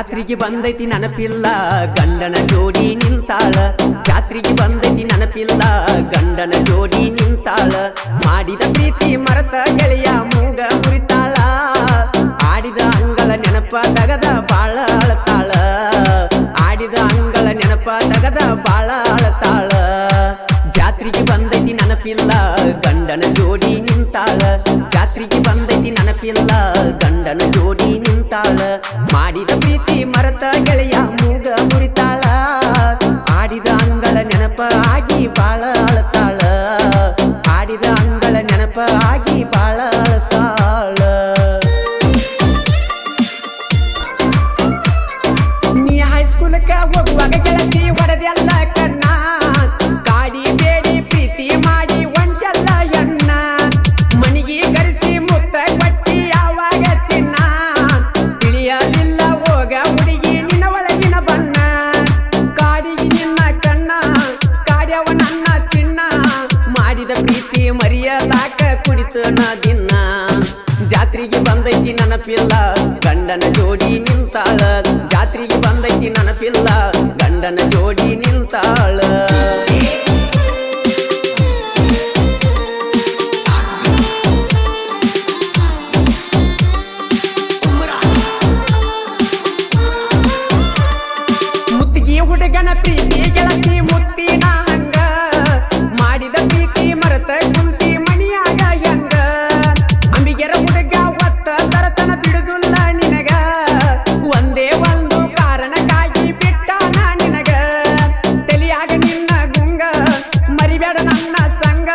ಜಾತ್ರೆಗೆ ಬಂದೈತಿ ನೆನಪಿಲ್ಲ ಗಂಡನ ಜೋಡಿ ನಿಂತಾಳ ಜಾತ್ರೆಗೆ ಬಂದೈತಿ ನೆನಪಿಲ್ಲ ಗಂಡನ ಜೋಡಿ ನಿಂತಾಳ ಮಾಡಿದ ಪ್ರೀತಿ ಮರೆತ ಗೆಳೆಯ ಮೂಗ ಮುರಿತಾಳ ಆಡಿದ ಅಂಗಳ ನೆನಪ ತಗದ ಬಾಳ ಅಳತಾಳ ಆಡಿದ ಅಂಗಳ ನೆನಪ ತಗದ ಬಾಳ ಅಳತಾಳ ಜಾತ್ರೆಗೆ ಬಂದೈತಿ ನೆನಪಿಲ್ಲ ಗಂಡನ ಜೋಡಿ ನಿಂತಾಳ ಜಾತ್ರೆಗೆ ಬಂದೈತಿ ನೆನಪಿಲ್ಲ ಗಂಡನ ಜೋಡಿ ನಿಂತಾಳ ಮಾಡಿದ ಪ್ರೀತಿ ಮರೆತ ಗೆಳೆಯ ಮೂಗ ಮುರಿತಾಳ ಆಡಿದ ಅಂಗಳ ನೆನಪ ಆಗಿ ಬಾಳ ಅಳತಾಳ ಆಡಿದ ಅಂಗಳ ನೆನಪ ಆಗಿ ಬಾಳ ಅಳತಾಳ ನೀ ಹೈಸ್ಕೂಲಕ್ಕ ಹೋಗುವಾಗ ಗೆಳತಿ ಹೊಡೆದೆಲ್ಲ ಕಣ್ಣ ಕಾಡಿ ಬೇಡಿ ಪ್ರೀತಿ ಮಾಡಿ ಒಂಟೆಲ್ಲ ಎಣ್ಣ ಮನಿಗೆ ಕರೆಸಿ ಮುತ್ತ ಕೊಟ್ಟಿ ಯಾವಾಗ ಚಿನ್ನ ತಿಳಿಯಲಿಲ್ಲ ಹೋಗ ಹುಡುಗಿ ನಿನ್ನ ಒಳಗಿನ ಬಣ್ಣ ಕಾಡಿಗೆ ನಿನ್ನ ಕಣ್ಣ ಕಾಡ್ಯವ ನನ್ನ ಚಿನ್ನ ಮಾಡಿದ ಪ್ರೀತಿ ಮರಿಯಲಾಕ ಕುಡಿತನ ದಿನ ಜಾತ್ರೆಗೆ ಬಂದೈತಿ ನೆನಪಿಲ್ಲ ಗಂಡನ ಜೋಡಿ ನಿಂತಾಳ ಜಾತ್ರೆಗೆ ಬಂದೈತಿ ನೆನಪಿಲ್ಲ ಗಂಡನ ಜೋಡಿ ನಿಂತಾಳ ಮುತ್ತಿಗೆ ಹುಡುಗನ ಪ್ರೀತಿ ಗೆಳತಿ ಮುತ್ತಿನ ಹಂಗ ಮಾಡಿದ ಪ್ರೀತಿ ಮರೆತ ಕುಂತಿ ಮಣಿಯಾಗ ಹೆಂಗ ಅಂಬಿಗೆರ ಹುಡುಗ ಒತ್ತ ತರತನ ಬಿಡುದಿಲ್ಲ ನಿನಗ ಒಂದೇ ಒಂದು ಕಾರಣಕ್ಕಾಗಿ ಬಿಟ್ಟಾನ ನಿನಗ ತಲಿಯಾಗ ನಿನ್ನ ಗುಂಗ ಮರಿಬೇಡ ನನ್ನ ಸಂಗ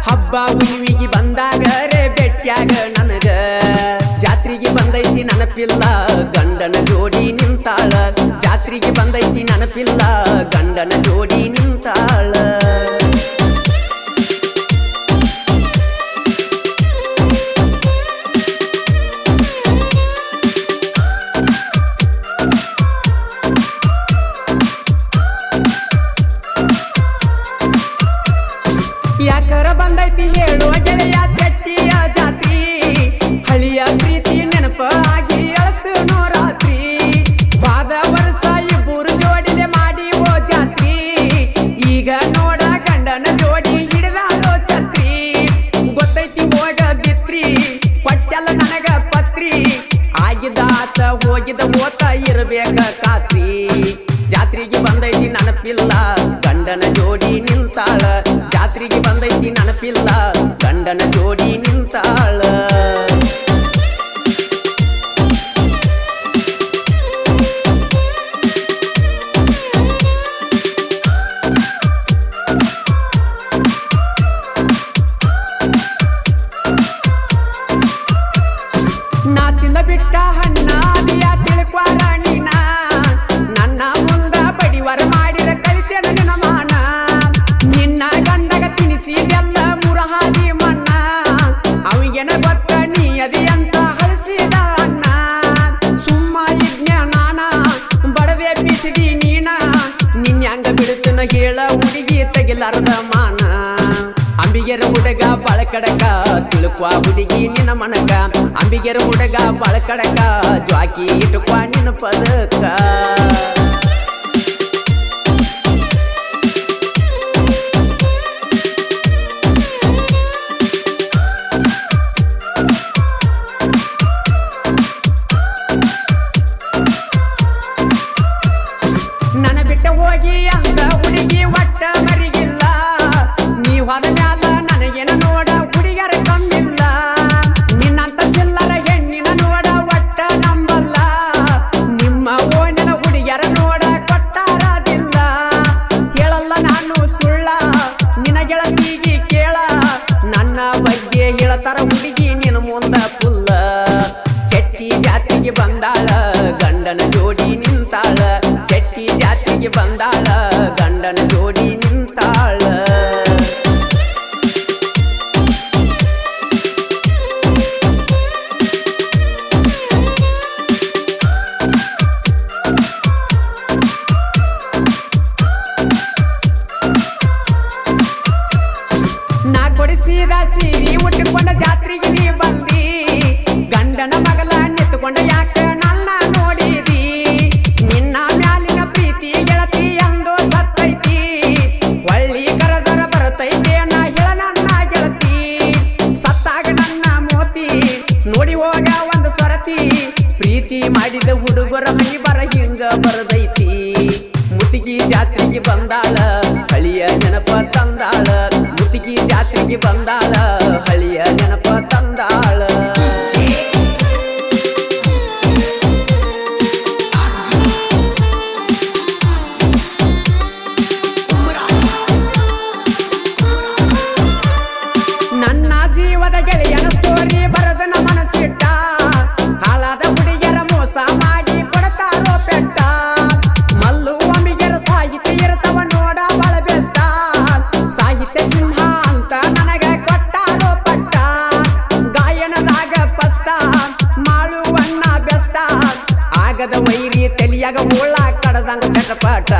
ಹಬ್ಬ ಹುಣ್ಣಿಮೆಗೆ ಬಂದಾಗ ರೇ ಬೆಟ್ಟ್ಯಾಗ ನನಗ ಜಾತ್ರೆಗೆ ಬಂದೈತಿ ನೆನಪಿಲ್ಲ ಗಂಡನ ಜೋಡಿ ನಿಂತಾಳ ಜಾತ್ರೆಗೆ ಬಂದೈತಿ ನೆನಪಿಲ್ಲ ಗಂಡನ ಜೋಡಿ ನಿಂತಾಳ ಯಾಕರ ಬಂದೈತಿ ಹೇಳೋ ಗೆಳೆಯ ಚಟ್ಟಿಯ ಜಾತ್ರಿ ಹಳಿಯ ಪ್ರೀತಿ ನೆನಪ ಆಗಿ ಅಳತು ನೋ ರಾತ್ರಿ ಬಾದ ವರ್ಷ ಇಬ್ಬರು ಜೋಡಿಲೆ ಮಾಡಿ ಓ ಜಾತ್ರಿ ಈಗ ನೋಡ ಗಂಡನ ಜೋಡಿ ಹಿಡಿದಾಳೋ ಛತ್ರಿ ಗೊತ್ತೈತಿ ಹೋಗ ಬಿತ್ರಿ ಕೊಟ್ಟೆಲ್ಲ ನನಗ ಪತ್ರಿ ಆಗಿದ ಆತ ಹೋಗಿದ ಓತ ಇರಬೇಕ ಕಾತ್ರಿ ಜಾತ್ರೆಗೆ ಬಂದೈತಿ ನೆನಪಿಲ್ಲ ಗಂಡನ ಜೋಡಿ ನಿಂತಾಳ ಜಾತ್ರೆಗೆ ಬಂದೈತಿ ನೆನಪಿಲ್ಲ ಗಂಡನ ಜೋಡಿ ನಿಂತಾಳ ನಾ ತಿಂದ ಬಿಟ್ಟ ಹಣ್ಣ ಅದಿಯ ತಿಳ್ಕ್ವಾರ ನೀನ ನನ್ನ ಮುಂದ ಬಡಿವರ ಮಾಡಿದ ಕಳಿತೇನ ನಿನ್ನ ಮಾನ ನಿನ್ನ ಗಂಡಗ ತಿನಿಸಿದೆಲ್ಲ ಮುರಹಾದಿ ಮಣ್ಣ ಅವಿಗೆನ ಗೊತ್ತ ನೀ ಅದಿ ಅಂತ ಹಳಸಿದ ಅಣ್ಣ ಸುಮ್ಮ ಇಜ್ಞ ನಾನ ಬಡವೆ ಬೀಸಿದಿ ನೀನ ನಿನ್ಯಾಂಗ ಬಿಡುತ್ತನ ಹೇಳ ಹುಡುಗಿ ತೆಗಿಲಾರದ ಮಾನ ಅಂಬಿಗೆರ ಹುಡುಗ ಬಳಕಡಕ ತಿಳುಕ್ವಾ ಹುಡುಗಿ ನಿನ್ನ ಮನಕ ಅಂಬಿಗೆರ ಹುಡುಗ ಬಳಕಡಕ ಜ್ವಾಕಿ ಇಟ್ಟುಕ್ವಾ ನಿನ್ನ ಪದಕ ನನ್ನ ಬಿಟ್ಟ ಹೋಗಿ ಅಂತ ಹುಡುಗಿ ಒಟ್ಟ ಮರಿಗಿಲ್ಲ ನೀ ಹೋದ ಮ್ಯಾಲ ನನಗೇನ ನೋಡ ಹುಡುಗರ ಕಮ್ಮಿಲ್ಲ ನಿನ್ನಂತ ಚಿಲ್ಲರ ಹೆಣ್ಣಿನ ನೋಡ ಒಟ್ಟ ನಂಬಲ್ಲ ನಿಮ್ಮ ಓನಿನ ಹುಡುಗರ ನೋಡ ಕೊಟ್ಟಾರದಿಲ್ಲ ಹೇಳಲ್ಲ ನಾನು ಸುಳ್ಳ ನಿನ್ನ ಗೆಳತಿಗೆ ಕೇಳ ನನ್ನ ಬಗ್ಗೆ ಹೇಳತಾರ ಹುಡುಗಿ ನಿನ್ನ ಮುಂದ ಫುಲ್ಲ ಚಟ್ಟಿ ಜಾತ್ರೆಗೆ ಬಂದಾಳ ಗಂಡನ ಜೋಡಿ ನಿಂತಾಳ ಚಟ್ಟಿ ಜಾತ್ರೆಗೆ ಬಂದಾಳ ಗಂಡನ ಜೋಡಿ ನಿಂತಾಳ ನಾ ಕೊಡಿಸಿದ ಸೀರೆ ಉಟ್ಟುಕೊಂಡ ಜಾತ್ರೆಗೆ ನೀ ಬಂದಿ ಗಂಡನ ಮಗಲ ನಿಂತುಕೊಂಡ ಯಾಕ ನನ್ನ ನೋಡಿದಿ ತಂದಾಳ ಮುತ್ತಿಗೆ ಜಾತ್ರೆಗೆ ಬಂದಾಳ ಹಳಿಯ ನೆನಪ ತಂದಾಳ ನನ್ನ ಜೀವದ ಗೆಳೆಯನ ಸ್ಟೋರಿ ಬರದನ ಮನಸ್ಸಿಟ್ಟ ಹಾಳಾದ ಹುಡುಗಿಯರ ಮೋಸ ಮಾಡಿ ಕೊಡ್ತಾರೋ ಪೆಟ್ಟ ಮಲ್ಲು ಅಮ್ಮಿಗೆರ ಸಾಹಿತ್ಯ ಇರ್ತವ ನೋಡ ಬಾಳ ಬೆಷ್ಟ ಸಾಹಿತ್ಯ ಸಿಂಹ ಅಂತ ನನಗ ಕೊಟ್ಟಾರೋ ಪಟ್ಟ ಗಾಯನದಾಗ ಫಸ್ಟ ಮಾಳುವಣ್ಣ ಬೆಷ್ಟ ಆಗದ ವೈರಿ ತಲಿಯಾಗ ಹುಳ ಕಡದಂಗ ಚಟಪಟ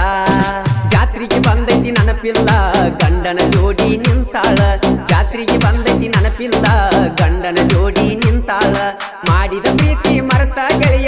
ಜಾತ್ರೆಗೆ ಬಂದೈತಿ ನೆನಪಿಲ್ಲ ಗಂಡನ ಜೋಡಿ ನಿಂತಾಳ ಜಾತ್ರೆಗೆ ಬಂದೈತಿ ನೆನಪಿಲ್ಲ ಗಂಡನ ಜೋಡಿ ನಿಂತಾಳ ಮಾಡಿದ ಪ್ರೀತಿ ಮರೆತ ಗೆಳೆಯ